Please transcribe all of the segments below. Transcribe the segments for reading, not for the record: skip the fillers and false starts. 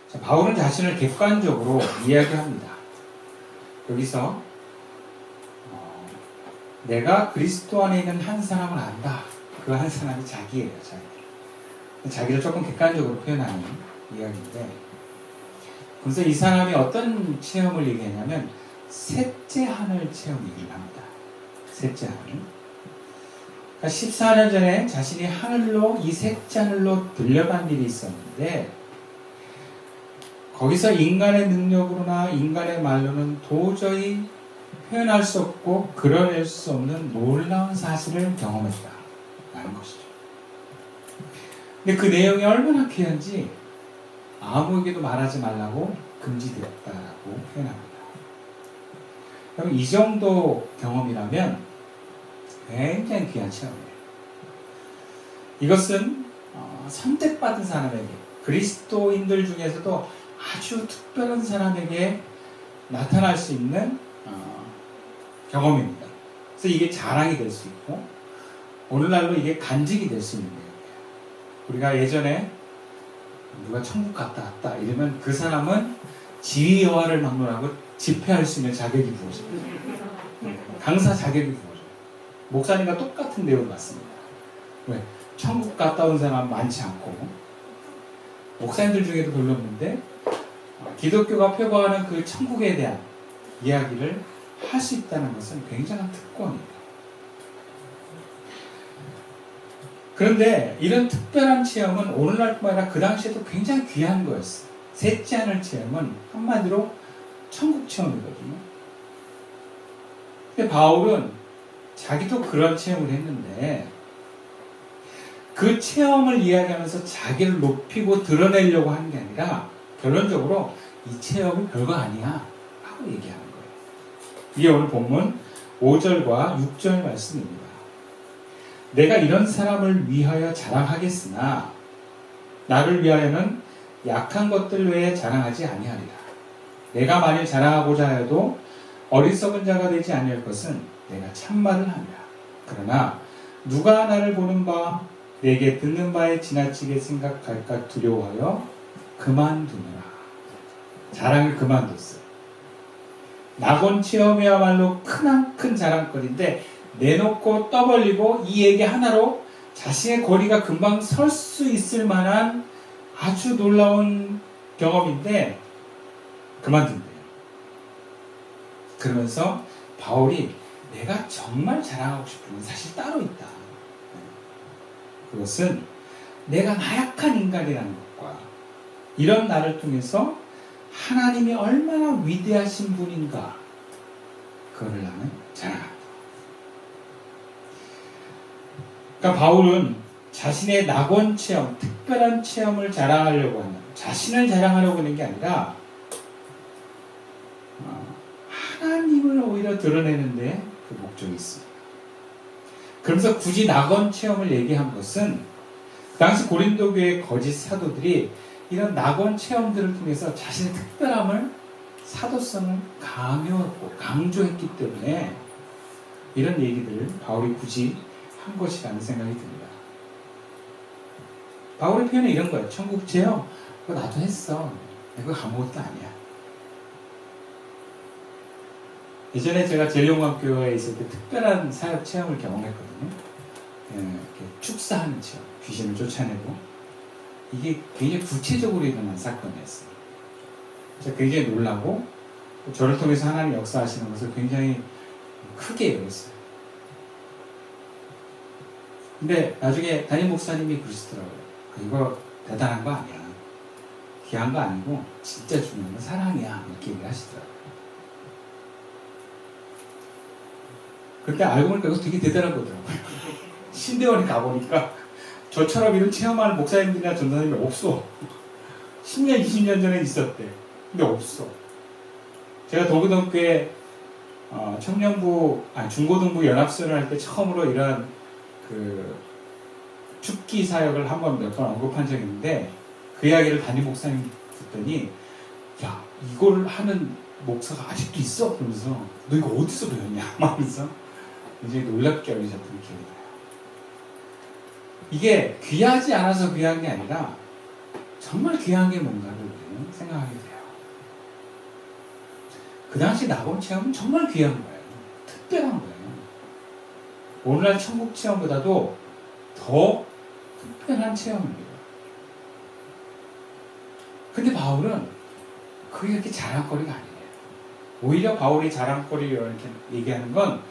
자, 바울은 자신을 객관적으로 이야기합니다. 여기서 내가 그리스도 안에 있는 한 사람을 안다. 그 한 사람이 자기예요. 자기를 조금 객관적으로 표현하는 이야기인데, 그래서 이 사람이 어떤 체험을 얘기하냐면 셋째 하늘 체험 얘기를 합니다. 셋째 하늘. 그러니까 14년 전에 자신이 하늘로, 이 셋째 하늘로 들려간 일이 있었는데, 거기서 인간의 능력으로나 인간의 말로는 도저히 표현할 수 없고 그려낼 수 없는 놀라운 사실을 경험했다라는 것이죠. 근데 그 내용이 얼마나 귀한지 아무에게도 말하지 말라고 금지되었다라고 표현합니다. 그럼 이 정도 경험이라면 굉장히 귀한 체험이에요. 이것은 선택받은 사람에게, 그리스도인들 중에서도 아주 특별한 사람에게 나타날 수 있는 경험입니다. 그래서 이게 자랑이 될 수 있고 오늘날로 이게 간직이 될 수 있는 거예요. 우리가 예전에 누가 천국 갔다 왔다 이러면 그 사람은 지위 여하를 막론하고 집회할 수 있는 자격이 부어집니다. 강사 자격이 부어져요. 목사님과 똑같은 내용 같습니다. 왜? 천국 갔다 온 사람 많지 않고 목사님들 중에도 별로 없는데 기독교가 표방하는 그 천국에 대한 이야기를 할 수 있다는 것은 굉장한 특권이에요. 그런데 이런 특별한 체험은 오늘날뿐만 아니라 그 당시에도 굉장히 귀한 거였어요. 셋째 하늘 체험은 한마디로 천국 체험이거든요. 근데 바울은 자기도 그런 체험을 했는데 그 체험을 이야기하면서 자기를 높이고 드러내려고 하는 게 아니라 결론적으로 이 체험이 별거 아니야 하고 얘기하는 거예요. 이게 오늘 본문 5절과 6절 말씀입니다. 내가 이런 사람을 위하여 자랑하겠으나 나를 위하여는 약한 것들 외에 자랑하지 아니하리라. 내가 만일 자랑하고자 하여도 어리석은 자가 되지 아니할 것은 내가 참말을 하리라. 그러나 누가 나를 보는 바 내게 듣는 바에 지나치게 생각할까 두려워하여 그만두느라. 자랑을 그만뒀어요. 낙원 체험이야말로 크나큰 자랑거리인데 내놓고 떠벌리고 이 얘기 하나로 자신의 거리가 금방 설 수 있을 만한 아주 놀라운 경험인데 그만둔대요. 그러면서 바울이 내가 정말 자랑하고 싶은 건 사실 따로 있다. 그것은 내가 나약한 인간이라는 것과 이런 나를 통해서 하나님이 얼마나 위대하신 분인가 그거를 나는 자랑합니다. 그러니까 바울은 자신의 낙원 체험, 특별한 체험을 자랑하려고 하는, 자신을 자랑하려고 하는 게 아니라 하나님을 오히려 드러내는데 그 목적이 있습니다. 그러면서 굳이 낙원 체험을 얘기한 것은 당시 고린도 교회 거짓 사도들이 이런 낙원 체험들을 통해서 자신의 특별함을, 사도성을 강요했고 강조했기 때문에 이런 얘기들을 바울이 굳이 한 것이라는 생각이 듭니다. 바울의 표현은 이런 거예요. 천국 체험, 그거 나도 했어. 그거 아무것도 아니야. 예전에 제가 제일용학교에 있을 때 특별한 사역 체험을 경험했거든요. 축사하는 체험, 귀신을 쫓아내고 이게 굉장히 구체적으로 일어난 사건이었어요. 제가 굉장히 놀라고 저를 통해서 하나님 역사하시는 것을 굉장히 크게 여겼어요. 근데 나중에 담임 목사님이 그러시더라고요. 이거 대단한 거 아니야. 귀한 거 아니고 진짜 중요한 건 사랑이야. 이렇게 얘기를 하시더라고요. 그때 알고 보니까 이거 되게 대단한 거더라고요. 신대원에 가보니까 저처럼 이런 체험할 목사님들이나 전도사님이 없어. 10년, 20년 전에 있었대. 근데 없어. 제가 도구동교회 중고등부 연합선을 할 때 처음으로 이런 축기 사역을 한번 몇 번 언급한 적이 있는데 그 이야기를 담임 목사님 듣더니 야, 이걸 하는 목사가 아직도 있어? 그러면서 너 이거 어디서 배웠냐? 하면서 굉장히 놀랍게 여기셨던 기억이 나요. 이게 귀하지 않아서 귀한 게 아니라 정말 귀한 게 뭔가를 우리는 생각하게 돼요. 그 당시 낙원 체험은 정말 귀한 거예요. 특별한 거예요. 오늘날 천국 체험보다도 더 특별한 체험입니다. 근데 바울은 그게 이렇게 자랑거리가 아니에요. 오히려 바울이 자랑거리를 이렇게 얘기하는 건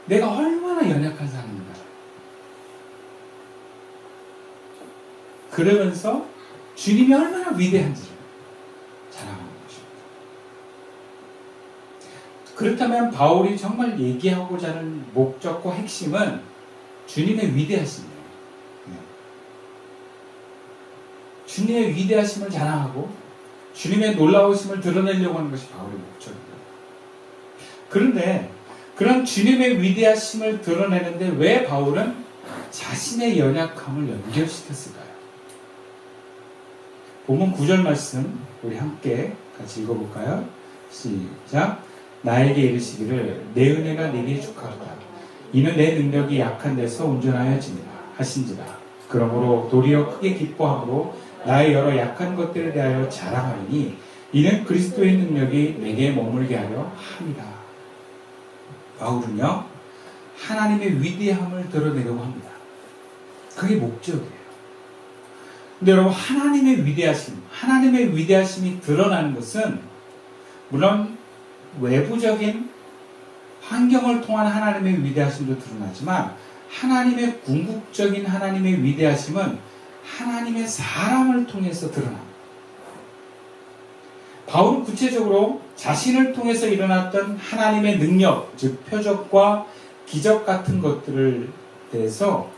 내가 얼마나 연약한 사람인가. 그러면서 주님이 얼마나 위대한지를 자랑하는 것입니다. 그렇다면 바울이 정말 얘기하고자 하는 목적과 핵심은 주님의 위대하심이에요. 주님의 위대하심을 자랑하고 주님의 놀라우심을 드러내려고 하는 것이 바울의 목적입니다. 그런데 그런 주님의 위대하심을 드러내는데 왜 바울은 자신의 연약함을 연결시켰을까요? 본문 9절 말씀 우리 함께 같이 읽어볼까요? 시작. 나에게 이르시기를 내 은혜가 네게 족하다. 이는 내 능력이 약한 데서 온전하여집니다. 하신지라. 그러므로 도리어 크게 기뻐함으로 나의 여러 약한 것들에 대하여 자랑하리니 이는 그리스도의 능력이 내게 머물게 하려 함이다. 바울은요, 하나님의 위대함을 드러내려고 합니다. 그게 목적이에요. 근데 여러분, 하나님의 위대하심이 드러나는 것은 물론 외부적인 환경을 통한 하나님의 위대하심도 드러나지만 하나님의 궁극적인 하나님의 위대하심은 하나님의 사람을 통해서 드러납니다. 바울은 구체적으로 자신을 통해서 일어났던 하나님의 능력, 즉 표적과 기적 같은 것들을 대해서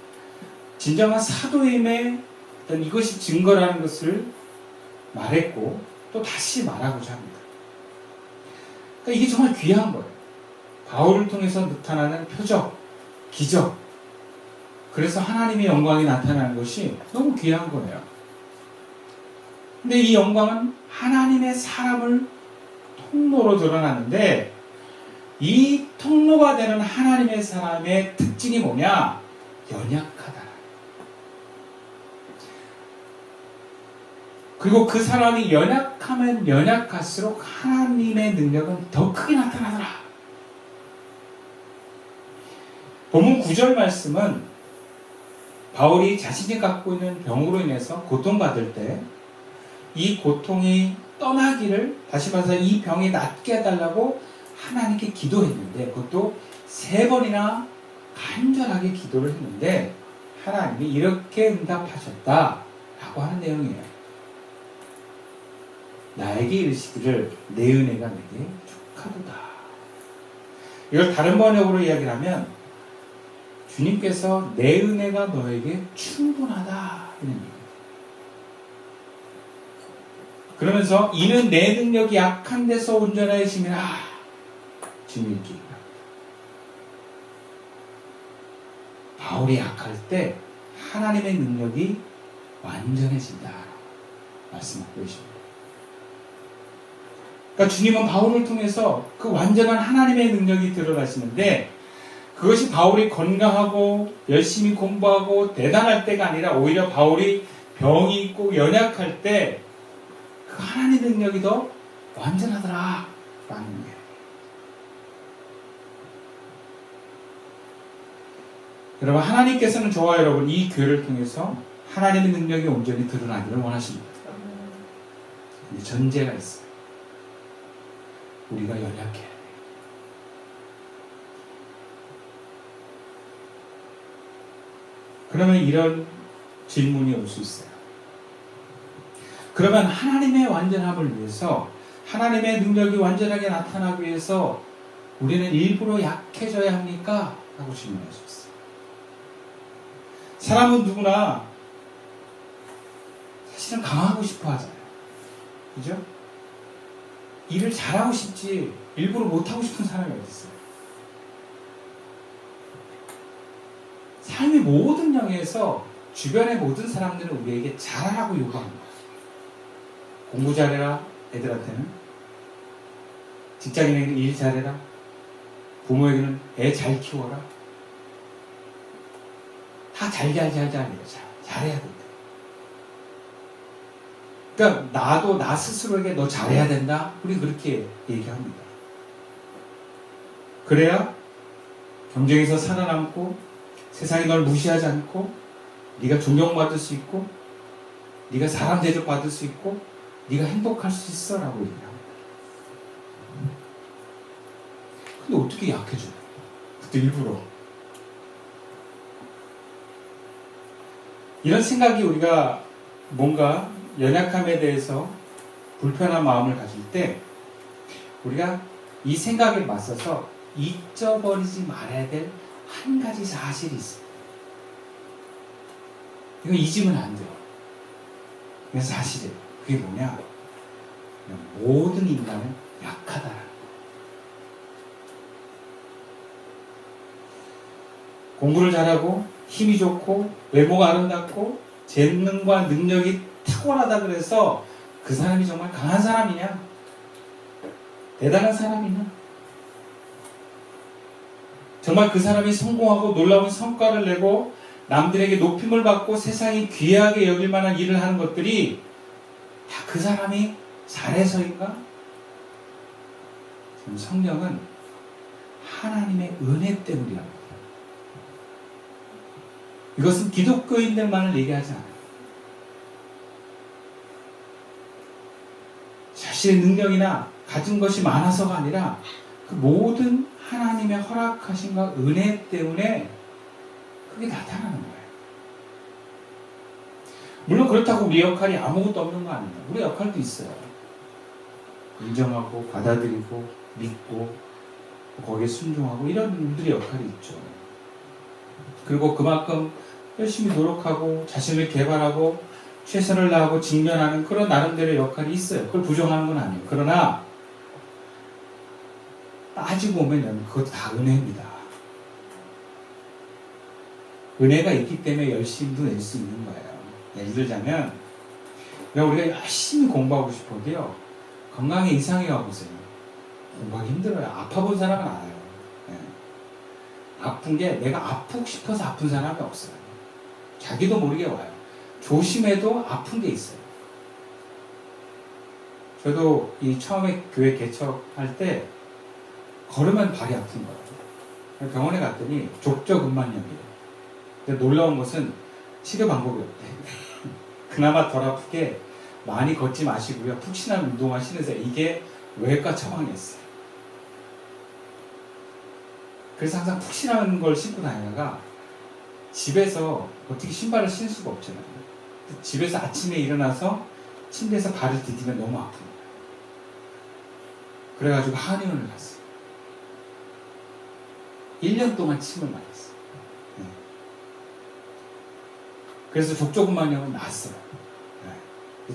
진정한 사도임의 어떤 이것이 증거라는 것을 말했고 또 다시 말하고자 합니다. 그러니까 이게 정말 귀한 거예요. 바울을 통해서 나타나는 표적, 기적. 그래서 하나님의 영광이 나타나는 것이 너무 귀한 거예요. 근데 이 영광은 하나님의 사람을 통로로 드러나는데 이 통로가 되는 하나님의 사람의 특징이 뭐냐? 연약하다. 그리고 그 사람이 연약하면 연약할수록 하나님의 능력은 더 크게 나타나더라. 본문 9절 말씀은 바울이 자신이 갖고 있는 병으로 인해서 고통받을 때 이 고통이 떠나기를, 다시 말해서 이 병이 낫게 해달라고 하나님께 기도했는데 그것도 3번이나 간절하게 기도를 했는데 하나님이 이렇게 응답하셨다라고 하는 내용이에요. 나에게 이르시기를 내 은혜가 내게 족하도다. 이걸 다른 번역으로 이야기를 하면 주님께서 내 은혜가 너에게 충분하다 이런 얘기예요. 그러면서 이는 내 능력이 약한 데서 온전하심이라 주님이 이렇게 얘기합니다. 바울이 약할 때 하나님의 능력이 완전해진다 말씀하고 계십니다. 그러니까 주님은 바울을 통해서 그 완전한 하나님의 능력이 드러나시는데 그것이 바울이 건강하고 열심히 공부하고 대단할 때가 아니라 오히려 바울이 병이 있고 연약할 때 그 하나님의 능력이 더 완전하더라 라는 거예요. 여러분, 하나님께서는 저와 여러분 이 교회를 통해서 하나님의 능력이 온전히 드러나기를 원하십니다. 근데 전제가 있어요. 우리가 연약해야 돼요. 그러면 이런 질문이 올 수 있어요. 그러면 하나님의 완전함을 위해서, 하나님의 능력이 완전하게 나타나기 위해서 우리는 일부러 약해져야 합니까? 라고 질문할 수 있어요. 사람은 누구나 사실은 강하고 싶어 하잖아요. 그죠? 일을 잘하고 싶지 일부러 못하고 싶은 사람이 어디 있어요? 삶의 모든 영역에서 주변의 모든 사람들은 우리에게 잘하라고 요구합니다. 공부 잘해라, 애들한테는. 직장인에게는 일 잘해라. 부모에게는 애 잘 키워라. 다 잘해야 된다. 그러니까 나도 나 스스로에게 너 잘해야 된다. 우리 그렇게 얘기합니다. 그래야 경쟁에서 살아남고 세상이 널 무시하지 않고 네가 존경받을 수 있고 네가 사람 대접받을 수 있고 네가 행복할 수 있어 라고 얘기합니다. 근데 어떻게 약해져요? 그때 일부러 이런 생각이 우리가 뭔가 연약함에 대해서 불편한 마음을 가질 때 우리가 이 생각에 맞서서 잊어버리지 말아야 될 한 가지 사실이 있어요. 이거 잊으면 안 돼요. 이건 사실이에요. 그게 뭐냐? 모든 인간은 약하다라는 거예요. 공부를 잘하고 힘이 좋고 외모가 아름답고 재능과 능력이 탁월하다 그래서 그 사람이 정말 강한 사람이냐? 대단한 사람이냐? 정말 그 사람이 성공하고 놀라운 성과를 내고 남들에게 높임을 받고 세상이 귀하게 여길 만한 일을 하는 것들이 다 그 사람이 잘해서인가? 지금 성령은 하나님의 은혜 때문이라고 합니다. 이것은 기독교인들만을 얘기하지 않아요. 자신의 능력이나 가진 것이 많아서가 아니라 그 모든 하나님의 허락하심과 은혜 때문에 그게 나타나는 거예요. 물론 그렇다고 우리 역할이 아무것도 없는 거 아니에요. 우리 역할도 있어요. 인정하고 받아들이고 믿고 거기에 순종하고 이런 우리들의 역할이 있죠. 그리고 그만큼 열심히 노력하고 자신을 개발하고 최선을 다하고 직면하는 그런 나름대로의 역할이 있어요. 그걸 부정하는 건 아니에요. 그러나 따지고 보면 그것도 다 은혜입니다. 은혜가 있기 때문에 열심히도 낼 수 있는 거예요. 예를 들자면 우리가 열심히 공부하고 싶어도요. 건강에 이상이 와보세요. 공부하기 힘들어요. 아파본 사람은 알아요. 아픈 게 내가 아프고 싶어서 아픈 사람이 없어요. 자기도 모르게 와요. 조심해도 아픈 게 있어요. 저도 이 처음에 교회 개척할 때 걸으면 발이 아픈 거예요. 병원에 갔더니 족저근만염이에요. 근데 놀라운 것은 치료 방법이 없대. 그나마 덜 아프게 많이 걷지 마시고요. 푹신한 운동화 신으세요. 이게 외과 처방이었어요. 그래서 항상 푹신한 걸 신고 다니다가 집에서 어떻게 신발을 신을 수가 없잖아요. 집에서 아침에 일어나서 침대에서 발을 디디면 너무 아픈 거예요. 그래가지고 한의원을 갔어요. 1년 동안 침을 맞았어요. 그래서 족저근만염은 났어요.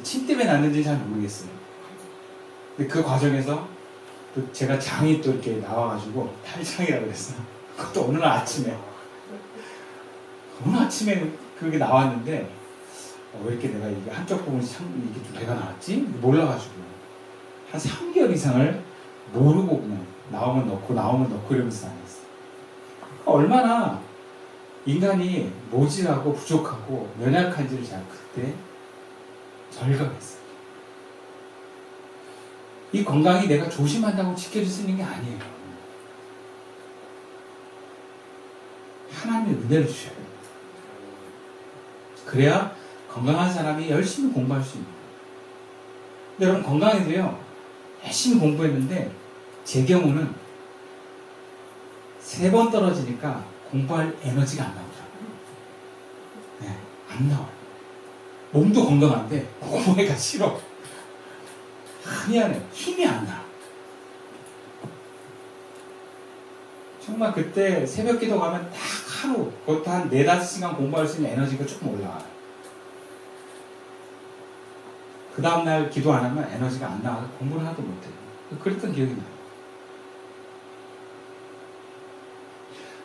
침 때문에 났는지 잘 모르겠어요. 근데 그 과정에서 또 제가 장이 또 이렇게 나와가지고 탈장이라고 그랬어요. 그것도 어느 날 아침에 그게 나왔는데 왜 이렇게 내가 이게 한쪽 부분이 이렇게 좀 배가 나왔지? 몰라가지고 한 3개월 이상을 모르고 그냥 나오면 넣고 이러면서 다녔어요. 얼마나 인간이 모질하고 부족하고 연약한지를 제가 그때 절감했어요. 이 건강이 내가 조심한다고 지켜질 수 있는 게 아니에요. 하나님의 은혜를 주셔야 됩니다. 그래야 건강한 사람이 열심히 공부할 수 있는 거예요. 근데 여러분 건강해도요. 열심히 공부했는데 제 경우는 3번 떨어지니까 공부할 에너지가 안 나오더라고요. 네, 안 나와요. 몸도 건강한데 공부하기가 싫어. 미안해. 힘이 안 나. 정말 그때 새벽 기도 가면 딱 하루, 그것도 한 4-5시간 공부할 수 있는 에너지가 조금 올라와요. 그 다음날 기도 안 하면 에너지가 안 나와서 공부를 하나도 못해요. 그랬던 기억이 나요.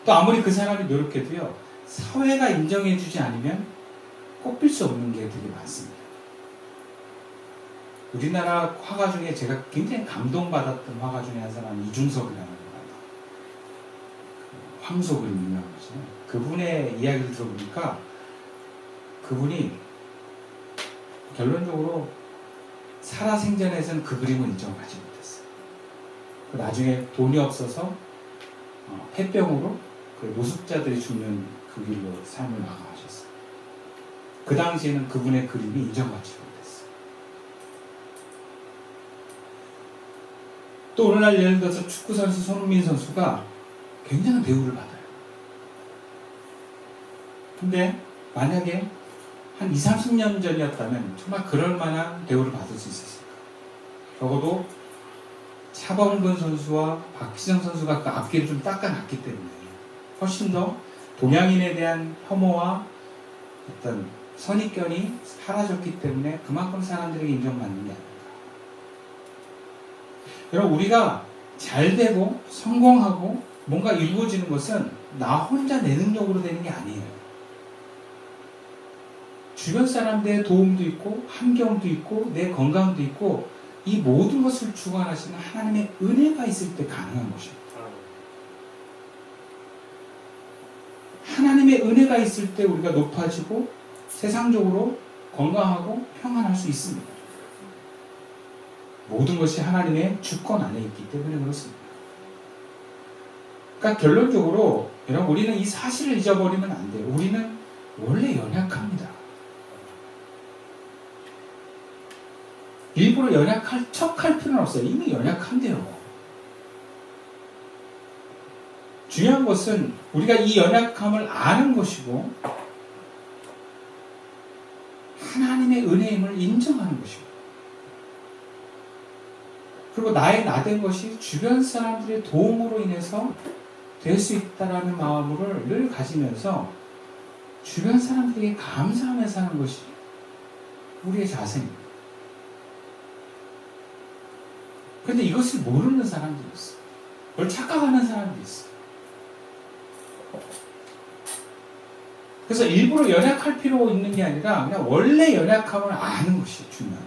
또 아무리 그 사람이 노력해도요, 사회가 인정해주지 않으면 꼽힐 수 없는 게 되게 많습니다. 우리나라 화가 중에 제가 굉장히 감동받았던 화가 중에 한 사람은 이중섭이라는 거예요. 황소 그림 유명한 거죠. 그분의 이야기를 들어보니까 그분이 결론적으로 살아생전에서는 그 그림을 인정하지 못했어요. 나중에 돈이 없어서 폐병으로 그 노숙자들이 죽는 그 길로 삶을 나가셨어요. 그 당시에는 그분의 그림이 인정받지 못했어요. 또 오늘날 예를 들어서 축구선수 손흥민 선수가 굉장한 대우를 받아요. 근데 만약에 한 20, 30년 전이었다면 정말 그럴 만한 대우를 받을 수 있었을까? 적어도 차범근 선수와 박지성 선수가 그 앞길을 좀 닦아놨기 때문에 훨씬 더 동양인에 대한 혐오와 어떤 선입견이 사라졌기 때문에 그만큼 사람들에게 인정받는 게 아닐까. 여러분, 우리가 잘 되고 성공하고 뭔가 이루어지는 것은 나 혼자 내 능력으로 되는 게 아니에요. 주변 사람들의 도움도 있고 환경도 있고 내 건강도 있고 이 모든 것을 주관하시는 하나님의 은혜가 있을 때 가능한 것입니다. 하나님의 은혜가 있을 때 우리가 높아지고 세상적으로 건강하고 평안할 수 있습니다. 모든 것이 하나님의 주권 안에 있기 때문에 그렇습니다. 그러니까 결론적으로 여러분, 우리는 이 사실을 잊어버리면 안 돼요. 우리는 원래 연약합니다. 일부러 연약할 척할 필요는 없어요. 이미 연약한데요. 중요한 것은 우리가 이 연약함을 아는 것이고 하나님의 은혜임을 인정하는 것이고, 그리고 나의 나된 것이 주변 사람들의 도움으로 인해서 될 수 있다라는 마음을 늘 가지면서 주변 사람들에게 감사하며 사는 것이 우리의 자세입니다. 그런데 이것을 모르는 사람들이 있어요. 그걸 착각하는 사람들이 있어요. 그래서 일부러 연약할 필요가 있는 게 아니라 그냥 원래 연약함을 아는 것이 중요합니다.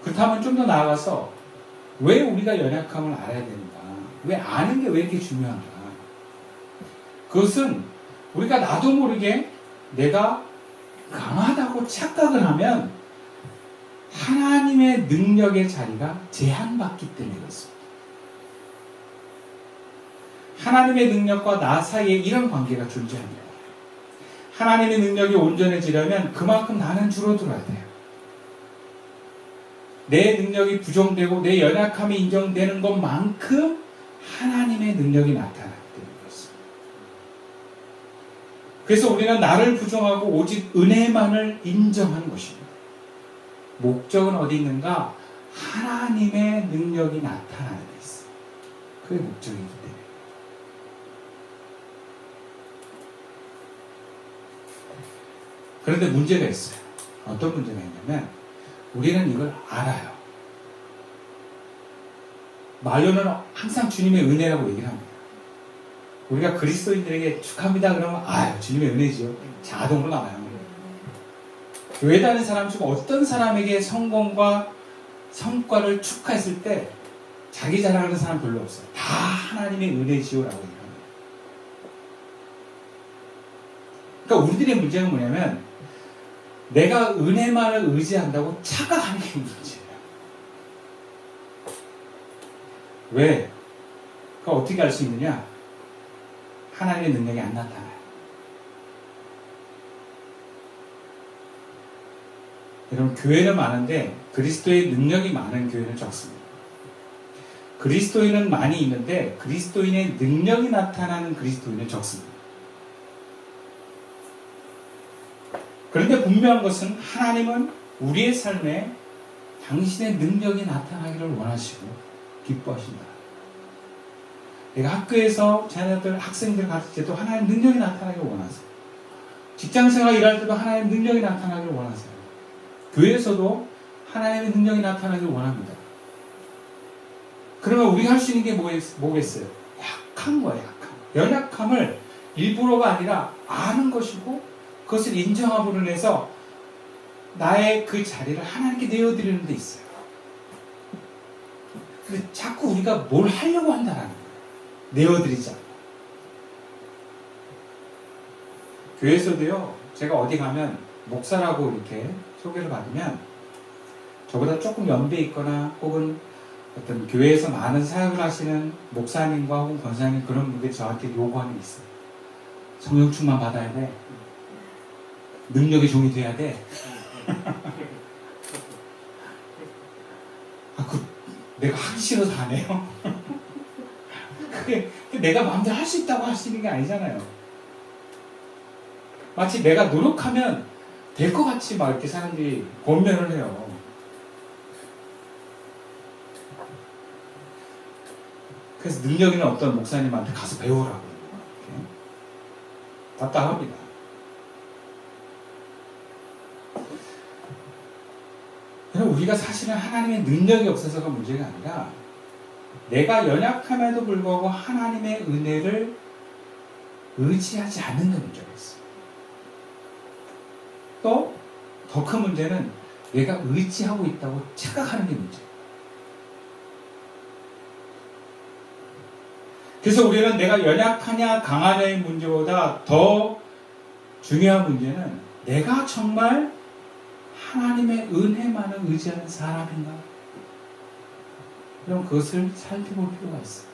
그렇다면 좀 더 나아가서 왜 우리가 연약함을 알아야 되는가? 왜 아는 게 왜 이렇게 중요한가? 그것은 우리가 나도 모르게 내가 강하다고 착각을 하면 하나님의 능력의 자리가 제한받기 때문에 그렇습니다. 하나님의 능력과 나 사이에 이런 관계가 존재합니다. 하나님의 능력이 온전해지려면 그만큼 나는 줄어들어야 돼요. 내 능력이 부정되고 내 연약함이 인정되는 것만큼 하나님의 능력이 나타나기 때문에 그렇습니다. 그래서 우리는 나를 부정하고 오직 은혜만을 인정하는 것입니다. 목적은 어디 있는가? 하나님의 능력이 나타나는 데 있어요. 그게 목적이기 때문에. 그런데 문제가 있어요. 어떤 문제가 있냐면 우리는 이걸 알아요. 말로는 항상 주님의 은혜라고 얘기를 합니다. 우리가 그리스도인들에게 축하합니다 그러면 주님의 은혜지요. 자동으로 나와요. 교회 다니는 사람 중 어떤 사람에게 성공과 성과를 축하했을 때 자기 자랑하는 사람 별로 없어요. 다 하나님의 은혜지요라고 얘기합니다. 그러니까 우리들의 문제는 뭐냐면 내가 은혜만을 의지한다고 착각하는 게 문제예요. 왜? 그걸 어떻게 알 수 있느냐? 하나님의 능력이 안 나타나요. 여러분, 교회는 많은데 그리스도의 능력이 많은 교회는 적습니다. 그리스도인은 많이 있는데 그리스도인의 능력이 나타나는 그리스도인은 적습니다. 그런데 분명한 것은 하나님은 우리의 삶에 당신의 능력이 나타나기를 원하시고 기뻐하신다. 내가 학교에서 자녀들, 학생들 가르칠 때도 하나님 능력이 나타나기를 원하세요. 직장생활 일할 때도 하나님 능력이 나타나기를 원하세요. 교회에서도 하나님의 능력이 나타나기를 원합니다. 그러면 우리가 할 수 있는 게 뭐겠어요? 약한 거예요, 약한. 연약함을 일부러가 아니라 아는 것이고 그것을 인정함으로 인해서 나의 그 자리를 하나님께 내어드리는 데 있어요. 근데 자꾸 우리가 뭘 하려고 한다라는 거예요. 내어드리자. 교회에서도요, 제가 어디 가면 목사라고 이렇게 소개를 받으면 저보다 조금 연배 있거나 혹은 어떤 교회에서 많은 사역을 하시는 목사님과 혹은 권사님 그런 분들이 저한테 요구하는 게 있어요. 성령 충만 받아야 돼. 능력의 종이 돼야 돼. 내가 하기 싫어서 안 해요. 그게 내가 마음대로 할 수 있다고 할 수 있는 게 아니잖아요. 마치 내가 노력하면 될 것 같이 막 이렇게 사람들이 권면을 해요. 그래서 능력 있는 어떤 목사님한테 가서 배우라고 이렇게 답답합니다. 우리가 사실은 하나님의 능력이 없어서가 문제가 아니라 내가 연약함에도 불구하고 하나님의 은혜를 의지하지 않는 게 문제가 있어요. 또 더 큰 문제는 내가 의지하고 있다고 착각하는 게 문제예요. 그래서 우리는 내가 연약하냐 강하냐의 문제보다 더 중요한 문제는 내가 정말 하나님의 은혜만을 의지하는 사람인가? 그럼 그것을 살펴볼 필요가 있어요.